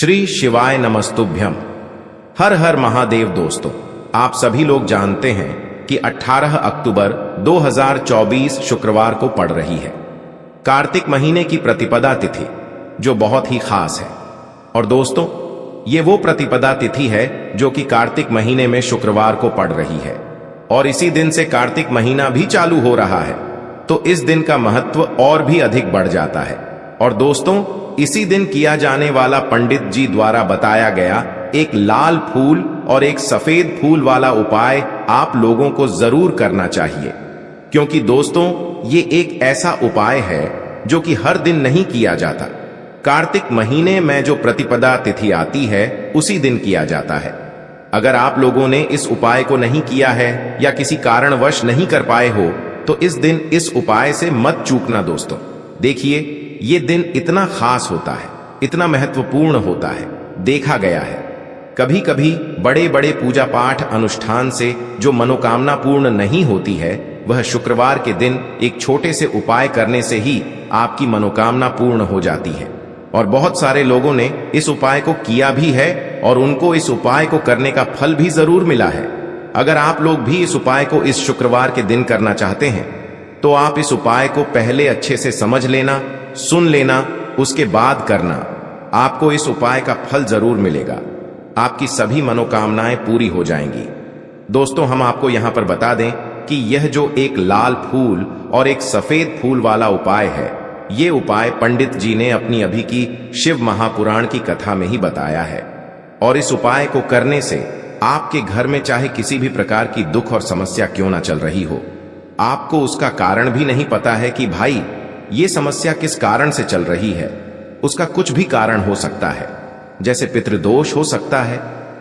श्री शिवाय नमस्तुभ्यम। हर हर महादेव। दोस्तों, आप सभी लोग जानते हैं कि 18 अक्टूबर 2024 शुक्रवार को पड़ रही है कार्तिक महीने की प्रतिपदा तिथि, जो बहुत ही खास है। और दोस्तों, ये वो प्रतिपदा तिथि है जो कि कार्तिक महीने में शुक्रवार को पड़ रही है और इसी दिन से कार्तिक महीना भी चालू हो रहा है, तो इस दिन का महत्व और भी अधिक बढ़ जाता है। और दोस्तों, इसी दिन किया जाने वाला पंडित जी द्वारा बताया गया एक लाल फूल और एक सफेद फूल वाला उपाय आप लोगों को जरूर करना चाहिए, क्योंकि दोस्तों ये एक ऐसा उपाय है जो कि हर दिन नहीं किया जाता। कार्तिक महीने में जो प्रतिपदा तिथि आती है उसी दिन किया जाता है। अगर आप लोगों ने इस उपाय को नहीं किया है या किसी कारणवश नहीं कर पाए हो तो इस दिन इस उपाय से मत चूकना। दोस्तों देखिए, ये दिन इतना खास होता है, इतना महत्वपूर्ण होता है। देखा गया है कभी कभी बड़े बड़े पूजा पाठ अनुष्ठान से जो मनोकामना पूर्ण नहीं होती है, वह शुक्रवार के दिन एक छोटे से उपाय करने से ही आपकी मनोकामना पूर्ण हो जाती है। और बहुत सारे लोगों ने इस उपाय को किया भी है और उनको इस उपाय को करने का फल भी जरूर मिला है। अगर आप लोग भी इस उपाय को इस शुक्रवार के दिन करना चाहते हैं तो आप इस उपाय को पहले अच्छे से समझ लेना, सुन लेना, उसके बाद करना। आपको इस उपाय का फल जरूर मिलेगा, आपकी सभी मनोकामनाएं पूरी हो जाएंगी। दोस्तों, हम आपको यहां पर बता दें कि यह जो एक लाल फूल और एक सफेद फूल वाला उपाय है, ये उपाय पंडित जी ने अपनी अभी की शिव महापुराण की कथा में ही बताया है। और इस उपाय को करने से आपके घर में चाहे किसी भी प्रकार की दुख और समस्या क्यों ना चल रही हो, आपको उसका कारण भी नहीं पता है कि भाई ये समस्या किस कारण से चल रही है। उसका कुछ भी कारण हो सकता है, जैसे पितृदोष हो सकता है,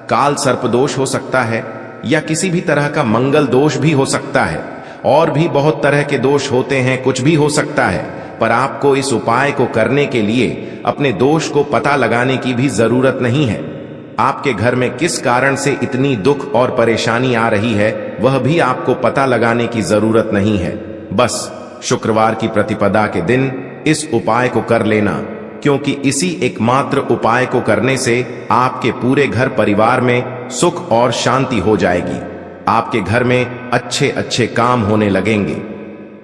काल सर्प दोष हो सकता है, या किसी भी तरह का मंगल दोष भी हो सकता है। और भी बहुत तरह के दोष होते हैं, कुछ भी हो सकता है। पर आपको इस उपाय को करने के लिए अपने दोष को पता लगाने की भी जरूरत नहीं है। आपके घर में किस कारण से इतनी दुख और परेशानी आ रही है, वह भी आपको पता लगाने की जरूरत नहीं है। बस शुक्रवार की प्रतिपदा के दिन इस उपाय को कर लेना, क्योंकि इसी एकमात्र उपाय को करने से आपके पूरे घर परिवार में सुख और शांति हो जाएगी। आपके घर में अच्छे अच्छे काम होने लगेंगे।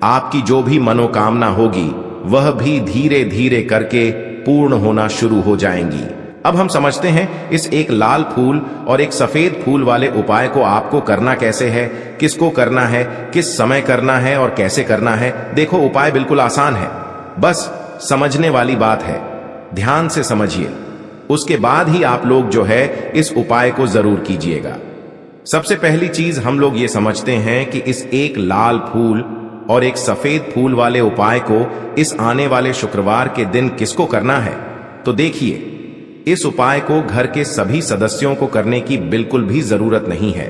आपकी जो भी मनोकामना होगी वह भी धीरे धीरे करके पूर्ण होना शुरू हो जाएंगी। अब हम समझते हैं इस एक लाल फूल और एक सफेद फूल वाले उपाय को आपको करना कैसे है, किसको करना है, किस समय करना है और कैसे करना है। देखो, उपाय बिल्कुल आसान है, बस समझने वाली बात है। ध्यान से समझिए, उसके बाद ही आप लोग जो है इस उपाय को जरूर कीजिएगा। सबसे पहली चीज हम लोग ये समझते हैं कि इस एक लाल फूल और एक सफेद फूल वाले उपाय को इस आने वाले शुक्रवार के दिन किसको करना है। तो देखिए, इस उपाय को घर के सभी सदस्यों को करने की बिल्कुल भी जरूरत नहीं है।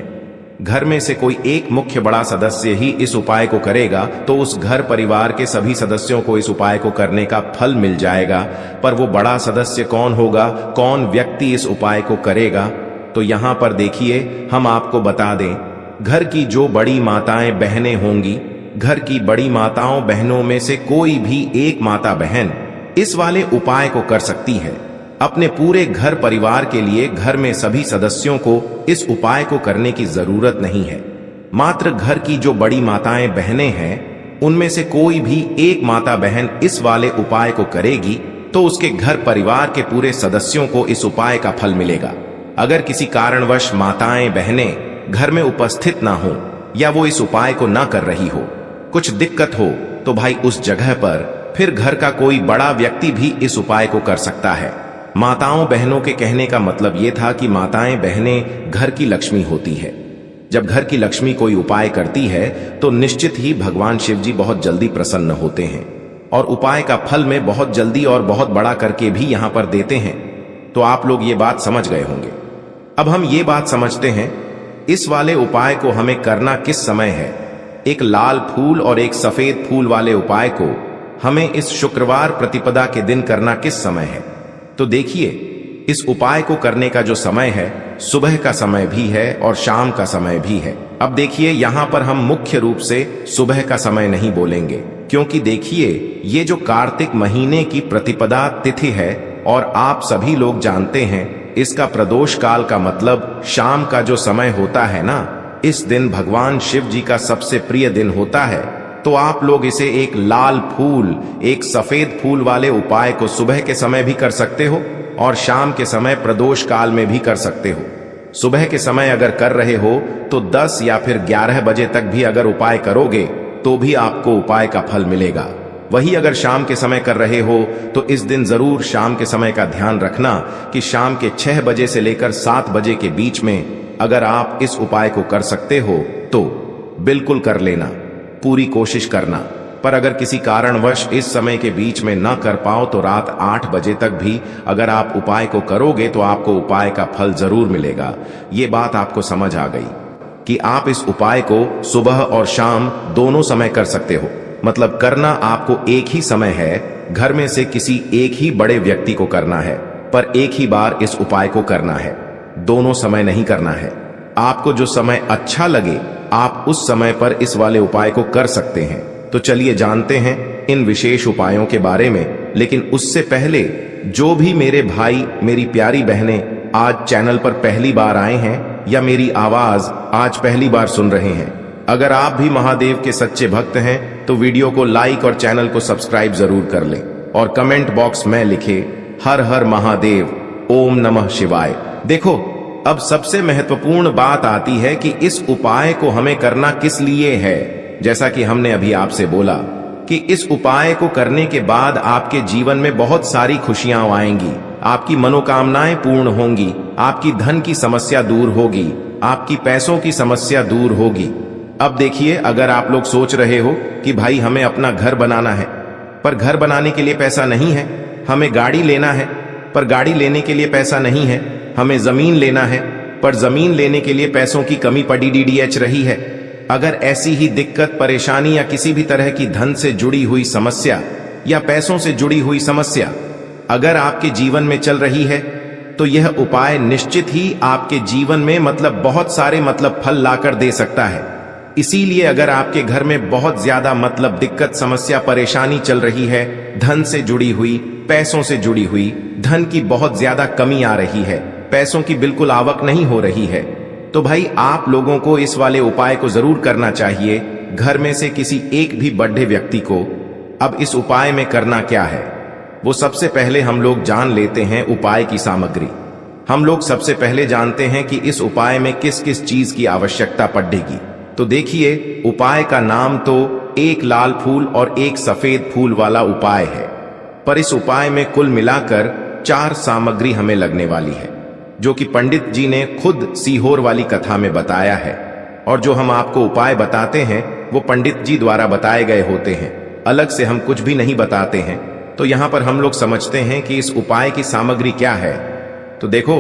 घर में से कोई एक मुख्य बड़ा सदस्य ही इस उपाय को करेगा तो उस घर परिवार के सभी सदस्यों को इस उपाय को करने का फल मिल जाएगा। पर वो बड़ा सदस्य कौन होगा, कौन व्यक्ति इस उपाय को करेगा, तो यहां पर देखिए हम आपको बता दें, घर की जो बड़ी माताएं बहनें होंगी, घर की बड़ी माताओं बहनों में से कोई भी एक माता बहन इस वाले उपाय को कर सकती है। अपने पूरे घर परिवार के लिए घर में सभी सदस्यों को इस उपाय को करने की जरूरत नहीं है। मात्र घर की जो बड़ी माताएं बहनें हैं, उनमें से कोई भी एक माता बहन इस वाले उपाय को करेगी तो उसके घर परिवार के पूरे सदस्यों को इस उपाय का फल मिलेगा। अगर किसी कारणवश माताएं बहनें घर में उपस्थित ना हो या वो इस उपाय को ना कर रही हो, कुछ दिक्कत हो, तो भाई उस जगह पर फिर घर का कोई बड़ा व्यक्ति भी इस उपाय को कर सकता है। माताओं बहनों के कहने का मतलब यह था कि माताएं बहनें घर की लक्ष्मी होती है। जब घर की लक्ष्मी कोई उपाय करती है तो निश्चित ही भगवान शिव जी बहुत जल्दी प्रसन्न होते हैं और उपाय का फल में बहुत जल्दी और बहुत बड़ा करके भी यहां पर देते हैं। तो आप लोग ये बात समझ गए होंगे। अब हम ये बात समझते हैं इस वाले उपाय को हमें करना किस समय है। एक लाल फूल और एक सफेद फूल वाले उपाय को हमें इस शुक्रवार प्रतिपदा के दिन करना किस समय है। तो देखिए, इस उपाय को करने का जो समय है, सुबह का समय भी है और शाम का समय भी है। अब देखिए, यहां पर हम मुख्य रूप से सुबह का समय नहीं बोलेंगे, क्योंकि देखिए ये जो कार्तिक महीने की प्रतिपदा तिथि है और आप सभी लोग जानते हैं इसका प्रदोष काल का मतलब शाम का जो समय होता है ना, इस दिन भगवान शिव जी का सबसे प्रिय दिन होता है। तो आप लोग इसे एक लाल फूल, एक सफेद फूल वाले उपाय को सुबह के समय भी कर सकते हो और शाम के समय प्रदोष काल में भी कर सकते हो। सुबह के समय अगर कर रहे हो तो 10 या फिर 11 बजे तक भी अगर उपाय करोगे तो भी आपको उपाय का फल मिलेगा। वही अगर शाम के समय कर रहे हो तो इस दिन जरूर शाम के समय का ध्यान रखना कि शाम के 6 बजे से लेकर 7 बजे के बीच में अगर आप इस उपाय को कर सकते हो तो बिल्कुल कर लेना, पूरी कोशिश करना। पर अगर किसी कारणवश इस समय के बीच में न कर पाओ तो रात 8 बजे तक भी अगर आप उपाय को करोगे तो आपको उपाय का फल जरूर मिलेगा। ये बात आपको समझ आ गई कि आप इस उपाय को सुबह और शाम दोनों समय कर सकते हो। मतलब करना आपको एक ही समय है, घर में से किसी एक ही बड़े व्यक्ति को करना है, पर एक ही बार इस उपाय को करना है, दोनों समय नहीं करना है। आपको जो समय अच्छा लगे आप उस समय पर इस वाले उपाय को कर सकते हैं। तो चलिए जानते हैं इन विशेष उपायों के बारे में। लेकिन उससे पहले जो भी मेरे भाई मेरी प्यारी बहनें आज चैनल पर पहली बार आए हैं या मेरी आवाज आज पहली बार सुन रहे हैं, अगर आप भी महादेव के सच्चे भक्त हैं तो वीडियो को लाइक और चैनल को सब्सक्राइब जरूर कर लें और कमेंट बॉक्स में लिखे हर हर महादेव, ओम नमः शिवाय। देखो, अब सबसे महत्वपूर्ण बात आती है कि इस उपाय को हमें करना किस लिए है। जैसा कि हमने अभी आपसे बोला कि इस उपाय को करने के बाद आपके जीवन में बहुत सारी खुशियां आएंगी, आपकी मनोकामनाएं पूर्ण होंगी, आपकी धन की समस्या दूर होगी, आपकी पैसों की समस्या दूर होगी। अब देखिए, अगर आप लोग सोच रहे हो कि भाई हमें अपना घर बनाना है पर घर बनाने के लिए पैसा नहीं है, हमें गाड़ी लेना है पर गाड़ी लेने के लिए पैसा नहीं है, हमें जमीन लेना है पर जमीन लेने के लिए पैसों की कमी पड़ी डीडीएच रही है। अगर ऐसी ही दिक्कत, परेशानी या किसी भी तरह की धन से जुड़ी हुई समस्या या पैसों से जुड़ी हुई समस्या अगर आपके जीवन में चल रही है तो यह उपाय निश्चित ही आपके जीवन में बहुत सारे फल लाकर दे सकता है। इसीलिए अगर आपके घर में बहुत ज्यादा दिक्कत, समस्या, परेशानी चल रही है, धन से जुड़ी हुई, पैसों से जुड़ी हुई, धन की बहुत ज्यादा कमी आ रही है, पैसों की बिल्कुल आवक नहीं हो रही है, तो भाई आप लोगों को इस वाले उपाय को जरूर करना चाहिए, घर में से किसी एक भी बड़े व्यक्ति को। अब इस उपाय में करना क्या है वो सबसे पहले हम लोग जान लेते हैं उपाय की सामग्री। हम लोग सबसे पहले जानते हैं कि इस उपाय में किस किस चीज की आवश्यकता पड़ेगी। तो देखिए, उपाय का नाम तो एक लाल फूल और एक सफेद फूल वाला उपाय है, पर इस उपाय में कुल मिलाकर 4 सामग्री हमें लगने वाली है, जो कि पंडित जी ने खुद सीहोर वाली कथा में बताया है। और जो हम आपको उपाय बताते हैं वो पंडित जी द्वारा बताए गए होते हैं, अलग से हम कुछ भी नहीं बताते हैं। तो यहां पर हम लोग समझते हैं कि इस उपाय की सामग्री क्या है। तो देखो,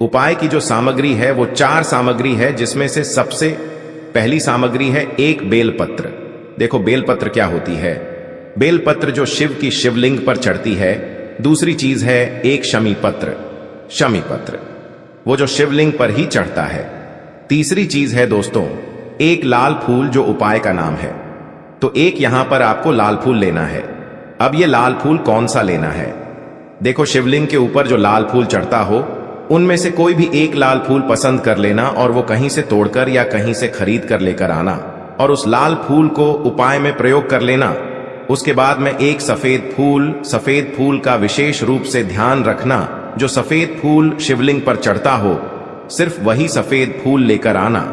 उपाय की जो सामग्री है वो 4 सामग्री है, जिसमें से सबसे पहली सामग्री है एक बेलपत्र। देखो, बेलपत्र क्या होती है? बेलपत्र जो शिव की शिवलिंग पर चढ़ती है। दूसरी चीज है एक शमी पत्र, शमी पत्र, वो जो शिवलिंग पर ही चढ़ता है। तीसरी चीज है दोस्तों एक लाल फूल, जो उपाय का नाम है। तो एक यहां पर आपको लाल फूल लेना है। अब ये लाल फूल कौन सा लेना है? देखो, शिवलिंग के ऊपर जो लाल फूल चढ़ता हो उनमें से कोई भी एक लाल फूल पसंद कर लेना और वो कहीं से तोड़कर या कहीं से खरीद कर लेकर आना और उस लाल फूल को उपाय में प्रयोग कर लेना। उसके बाद में एक सफेद फूल का विशेष रूप से ध्यान रखना। जो सफेद फूल शिवलिंग पर चढ़ता हो सिर्फ वही सफेद फूल लेकर आना,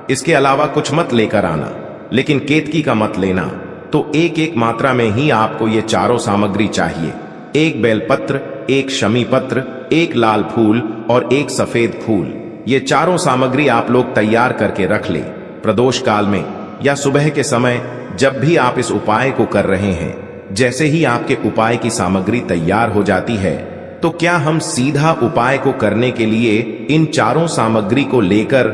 इसके अलावा कुछ मत लेकर आना, लेकिन केतकी का मत लेना। तो एक एक मात्रा में ही आपको ये चारों सामग्री चाहिए। एक बेलपत्र, एक शमी पत्र, एक लाल फूल और एक सफेद फूल। ये चारों सामग्री आप लोग तैयार करके रख ले। प्रदोष काल में या सुबह के समय जब भी आप इस उपाय को कर रहे हैं, जैसे ही आपके उपाय की सामग्री तैयार हो जाती है तो क्या हम सीधा उपाय को करने के लिए इन चारों सामग्री को लेकर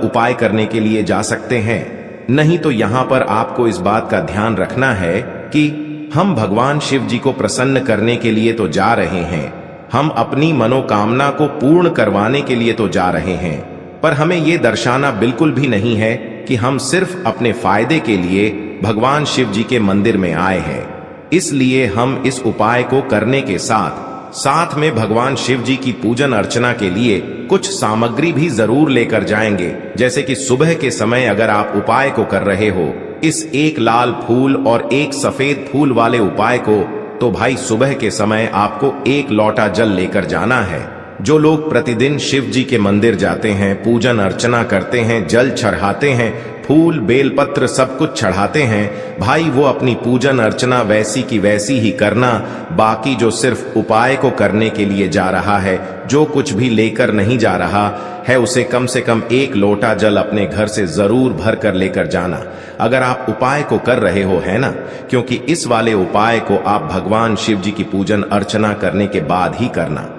उपाय करने के लिए जा सकते हैं? नहीं, तो यहां पर आपको इस बात का ध्यान रखना है कि हम भगवान शिव जी को प्रसन्न करने के लिए तो जा रहे हैं, हम अपनी मनोकामना को पूर्ण करवाने के लिए तो जा रहे हैं, पर हमें ये दर्शाना बिल्कुल भी नहीं है कि हम सिर्फ अपने फायदे के लिए भगवान शिव जी के मंदिर में आए हैं। इसलिए हम इस उपाय को करने के साथ साथ में भगवान शिव जी की पूजन अर्चना के लिए कुछ सामग्री भी जरूर लेकर जाएंगे। जैसे कि सुबह के समय अगर आप उपाय को कर रहे हो, इस एक लाल फूल और एक सफेद फूल वाले उपाय को, तो भाई सुबह के समय आपको एक लोटा जल लेकर जाना है। जो लोग प्रतिदिन शिव जी के मंदिर जाते हैं, पूजन अर्चना करते हैं, जल चढ़ाते हैं, फूल बेलपत्र सब कुछ चढ़ाते हैं, भाई वो अपनी पूजन अर्चना वैसी की वैसी ही करना। बाकी जो सिर्फ उपाय को करने के लिए जा रहा है, जो कुछ भी लेकर नहीं जा रहा है, उसे कम से कम एक लोटा जल अपने घर से जरूर भर कर लेकर जाना। अगर आप उपाय को कर रहे हो, है ना, क्योंकि इस वाले उपाय को आप भगवान शिव जी की पूजन अर्चना करने के बाद ही करना।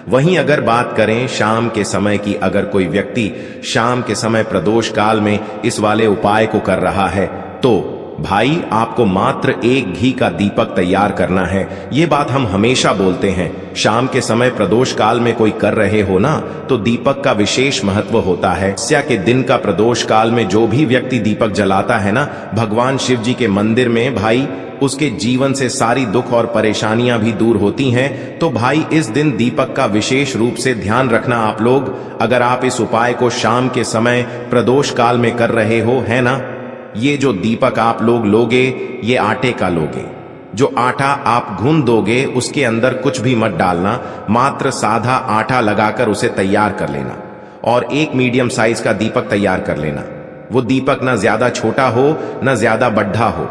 वहीं अगर बात करें शाम के समय की, अगर कोई व्यक्ति शाम के समय प्रदोष काल में इस वाले उपाय को कर रहा है, तो भाई आपको मात्र एक घी का दीपक तैयार करना है। ये बात हम हमेशा बोलते हैं। शाम के समय प्रदोष काल में कोई कर रहे हो ना, तो दीपक का विशेष महत्व होता है। अमावस्या के दिन का प्रदोष काल में जो भी व्यक्ति दीपक जलाता है ना भगवान शिव जी के मंदिर में, भाई उसके जीवन से सारी दुख और परेशानियां भी दूर होती हैं। तो भाई इस दिन दीपक का विशेष रूप से ध्यान रखना आप लोग। अगर आप इस उपाय को शाम के समय प्रदोष काल में कर रहे हो, है ना, ये जो दीपक आप लोग लोगे, ये आटे का लोगे। जो आटा आप गूंद दोगे उसके अंदर कुछ भी मत डालना, मात्र साधा आटा लगाकर उसे तैयार कर लेना और एक मीडियम साइज का दीपक तैयार कर लेना। वो दीपक ना ज्यादा छोटा हो ना ज्यादा बड्ढा हो,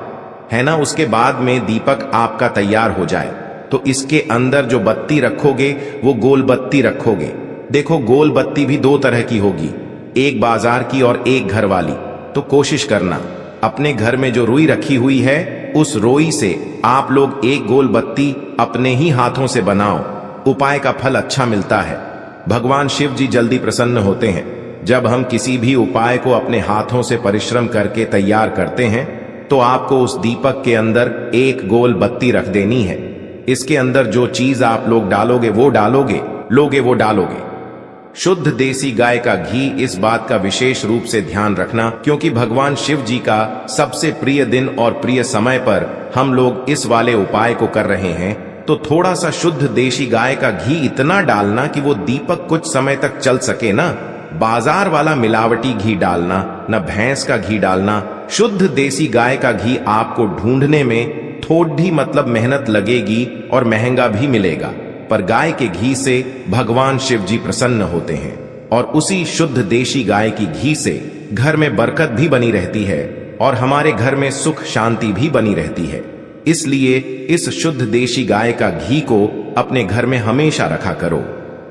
है ना। उसके बाद में दीपक आपका तैयार हो जाए तो इसके अंदर जो बत्ती रखोगे वो गोल बत्ती रखोगे। देखो गोल बत्ती भी दो तरह की होगी, एक बाजार की और एक घर वाली। तो कोशिश करना अपने घर में जो रुई रखी हुई है, उस रोई से आप लोग एक गोल बत्ती अपने ही हाथों से बनाओ। उपाय का फल अच्छा मिलता है। भगवान शिव जी जल्दी प्रसन्न होते हैं जब हम किसी भी उपाय को अपने हाथों से परिश्रम करके तैयार करते हैं। तो आपको उस दीपक के अंदर एक गोल बत्ती रख देनी है। इसके अंदर जो चीज आप लोग डालोगे वो डालोगे, लोगे वो डालोगे। शुद्ध देसी गाय का घी, इस बात का विशेष रूप से ध्यान रखना, क्योंकि भगवान शिव जी का सबसे प्रिय दिन और प्रिय समय पर हम लोग इस वाले उपाय को कर रहे हैं। तो थोड़ा सा शुद्ध देसी गाय का घी इतना डालना कि वो दीपक कुछ समय तक चल सके ना। बाजार वाला मिलावटी घी डालना, न भैंस का घी डालना। शुद्ध देसी गाय का घी आपको ढूंढने में थोड़ी मतलब मेहनत लगेगी और महंगा भी मिलेगा, पर गाय के घी से भगवान शिव जी प्रसन्न होते हैं और उसी शुद्ध देसी गाय की घी से घर में बरकत भी बनी रहती है और हमारे घर में सुख शांति भी बनी रहती है। इसलिए इस शुद्ध देसी गाय का घी को अपने घर में हमेशा रखा करो।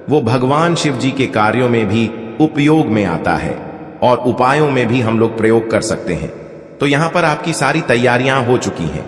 वो भगवान शिव जी के कार्यों में भी उपयोग में आता है और उपायों में भी हम लोग प्रयोग कर सकते हैं। तो यहां पर आपकी सारी तैयारियां हो चुकी हैं।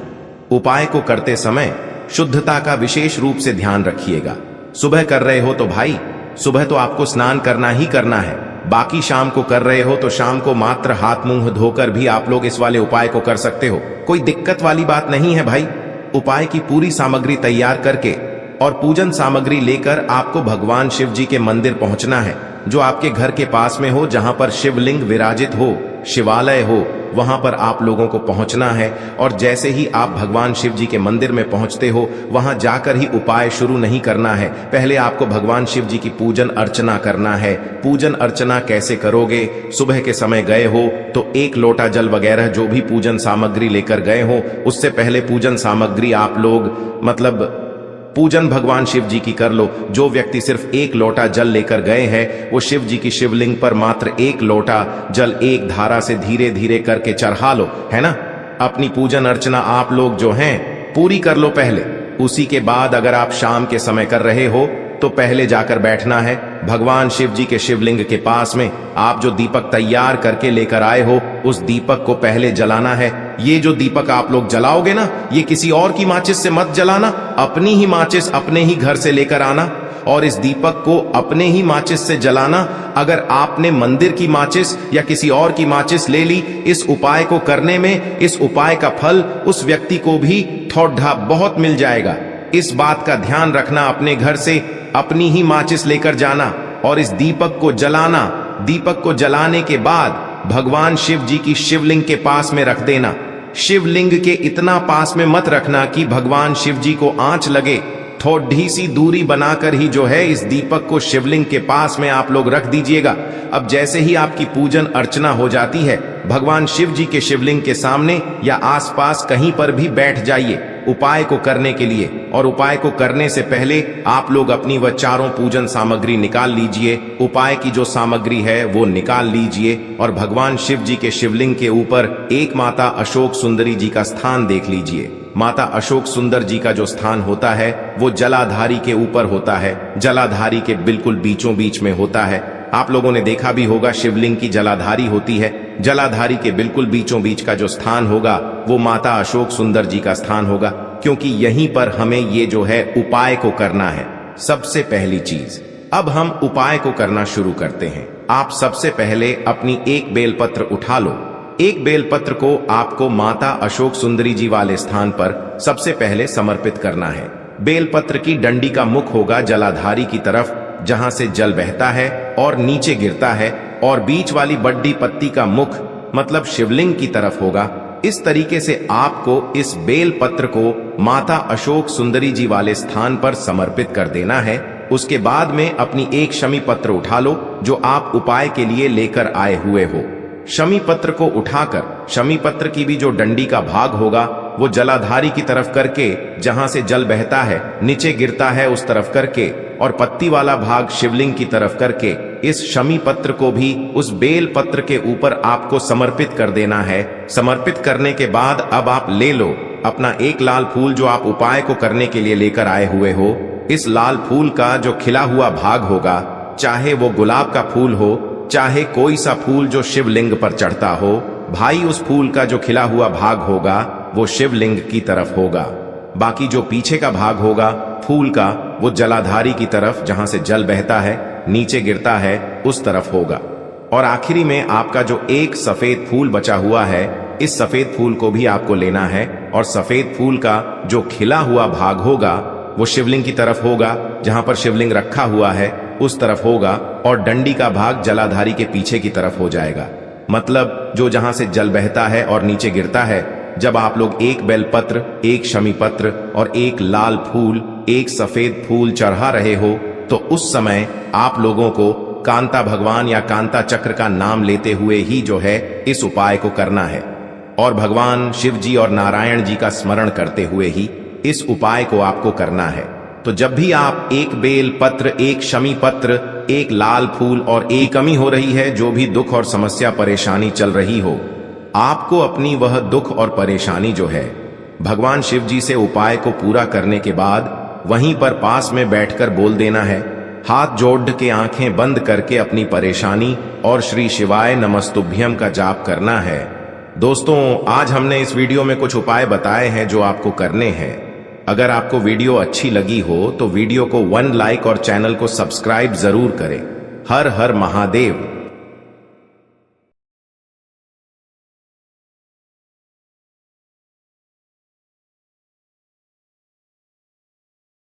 उपाय को करते समय शुद्धता का विशेष रूप से ध्यान रखिएगा। सुबह कर रहे हो तो भाई सुबह तो आपको स्नान करना ही करना है। बाकी शाम को कर रहे हो तो शाम को मात्र हाथ मुंह धोकर भी आप लोग इस वाले उपाय को कर सकते हो। कोई दिक्कत वाली बात नहीं है भाई। उपाय की पूरी सामग्री तैयार करके और पूजन सामग्री लेकर आपको भगवान शिव जी के मंदिर पहुंचना है, जो आपके घर के पास में हो, जहां पर शिवलिंग विराजित हो, शिवालय हो, वहां पर आप लोगों को पहुंचना है। और जैसे ही आप भगवान शिव जी के मंदिर में पहुंचते हो, वहां जाकर ही उपाय शुरू नहीं करना है। पहले आपको भगवान शिव जी की पूजन अर्चना करना है। पूजन अर्चना कैसे करोगे? सुबह के समय गए हो तो एक लोटा जल वगैरह जो भी पूजन सामग्री लेकर गए हो, उससे पहले पूजन सामग्री आप लोग मतलब पूजन भगवान शिव जी की कर लो। जो व्यक्ति सिर्फ एक लोटा जल लेकर गए हैं, वो शिव जी की शिवलिंग पर मात्र एक लोटा जल एक धारा से धीरे धीरे करके चढ़ा लो, है ना। अपनी पूजन अर्चना आप लोग जो हैं पूरी कर लो पहले। उसी के बाद अगर आप शाम के समय कर रहे हो तो पहले जाकर बैठना है भगवान शिव जी के शिवलिंग के पास में। आप जो दीपक तैयार करके लेकर आए हो, उस दीपक को पहले जलाना है। ये जो दीपक आप लोग जलाओगे ना, ये किसी और की माचिस से मत जलाना। अपनी ही माचिस अपने ही घर से लेकर आना और इस दीपक को अपने ही माचिस से जलाना। अगर आपने मंदिर की माचिस या किसी और की माचिस ले ली इस उपाय को करने में, इस उपाय का फल उस व्यक्ति को भी थोड़ा बहुत मिल जाएगा। इस बात का ध्यान रखना। अपने घर से अपनी ही माचिस लेकर जाना और इस दीपक को जलाना। दीपक को जलाने के बाद भगवान शिव जी की शिवलिंग के पास में रख देना। शिवलिंग के इतना पास में मत रखना कि भगवान शिव जी को आंच लगे। थोड़ी सी दूरी बनाकर ही जो है इस दीपक को शिवलिंग के पास में आप लोग रख दीजिएगा। अब जैसे ही आपकी पूजन अर्चना हो जाती है, भगवान शिव जी के शिवलिंग के सामने या आसपास कहीं पर भी बैठ जाइए उपाय को करने के लिए। और उपाय को करने से पहले आप लोग अपनी वह चारों पूजन सामग्री निकाल लीजिए। उपाय की जो सामग्री है वो निकाल लीजिए और भगवान शिव जी के शिवलिंग के ऊपर एक माता अशोक सुंदरी जी का स्थान देख लीजिए। माता अशोक सुंदर जी का जो स्थान होता है वो जलाधारी के ऊपर होता है, जलाधारी के बिल्कुल बीचों बीच में होता है। आप लोगों ने देखा भी होगा शिवलिंग की जलाधारी होती है, जलाधारी के बिल्कुल बीचों बीच का जो स्थान होगा वो माता अशोक सुंदर जी का स्थान होगा, क्योंकि यहीं पर हमें ये जो है उपाय को करना है। सबसे पहली चीज, अब हम उपाय को करना शुरू करते हैं। आप सबसे पहले अपनी एक बेलपत्र उठा लो। एक बेलपत्र को आपको माता अशोक सुंदरी जी वाले स्थान पर सबसे पहले समर्पित करना है। बेलपत्र की डंडी का मुख होगा जलाधारी की तरफ जहां से जल बहता है और नीचे गिरता है, और बीच वाली बड्डी पत्ती का मुख मतलब शिवलिंग की तरफ होगा। इस तरीके से आपको इस बेलपत्र को माता अशोक सुंदरी जी वाले स्थान पर समर्पित कर देना है। उसके बाद में अपनी एक शमी पत्र उठा लो जो आप उपाय के लिए लेकर आए हुए हो। शमी पत्र को उठाकर शमी पत्र की भी जो डंडी का भाग होगा वो जलाधारी की तरफ करके जहां से जल बहता है नीचे गिरता है उस तरफ करके, और पत्ती वाला भाग शिवलिंग की तरफ करके इस शमी पत्र को भी उस बेल पत्र के ऊपर आपको समर्पित कर देना है। समर्पित करने के बाद अब आप ले लो अपना एक लाल फूल जो आप उपाय को करने के लिए लेकर आए हुए हो। इस लाल फूल का जो खिला हुआ भाग होगा, चाहे वो गुलाब का फूल हो चाहे कोई सा फूल जो शिवलिंग पर चढ़ता हो, भाई उस फूल का जो खिला हुआ भाग होगा वो शिवलिंग की तरफ होगा। बाकी जो पीछे का भाग होगा फूल का वो जलाधारी की तरफ जहां से जल बहता है नीचे गिरता है उस तरफ होगा। और आखिरी में आपका जो एक सफेद फूल बचा हुआ है, इस सफेद फूल को भी आपको लेना है और सफेद फूल का जो खिला हुआ भाग होगा वो शिवलिंग की तरफ होगा, जहां पर शिवलिंग रखा हुआ है उस तरफ होगा, और डंडी का भाग जलाधारी के पीछे की तरफ हो जाएगा। मतलब जो जहां से जल बहता है और नीचे गिरता है। जब आप लोग एक बेलपत्र, एक शमी पत्र और एक लाल फूल, एक सफेद फूल चढ़ा रहे हो तो उस समय आप लोगों को कांता भगवान या कांता चक्र का नाम लेते हुए ही जो है इस उपाय को करना है, और भगवान शिव जी और नारायण जी का स्मरण करते हुए ही इस उपाय को आपको करना है। तो जब भी आप एक बेल पत्र, एक शमी पत्र, एक लाल फूल और एक कमी हो रही है, जो भी दुख और समस्या परेशानी चल रही हो, आपको अपनी वह दुख और परेशानी जो है भगवान शिव जी से उपाय को पूरा करने के बाद वहीं पर पास में बैठकर बोल देना है। हाथ जोड़ के आंखें बंद करके अपनी परेशानी और श्री शिवाय नमस्तुभ्यम का जाप करना है। दोस्तों, आज हमने इस वीडियो में कुछ उपाय बताए हैं जो आपको करने हैं। अगर आपको वीडियो अच्छी लगी हो तो वीडियो को 1 लाइक और चैनल को सब्सक्राइब जरूर करें। हर हर महादेव।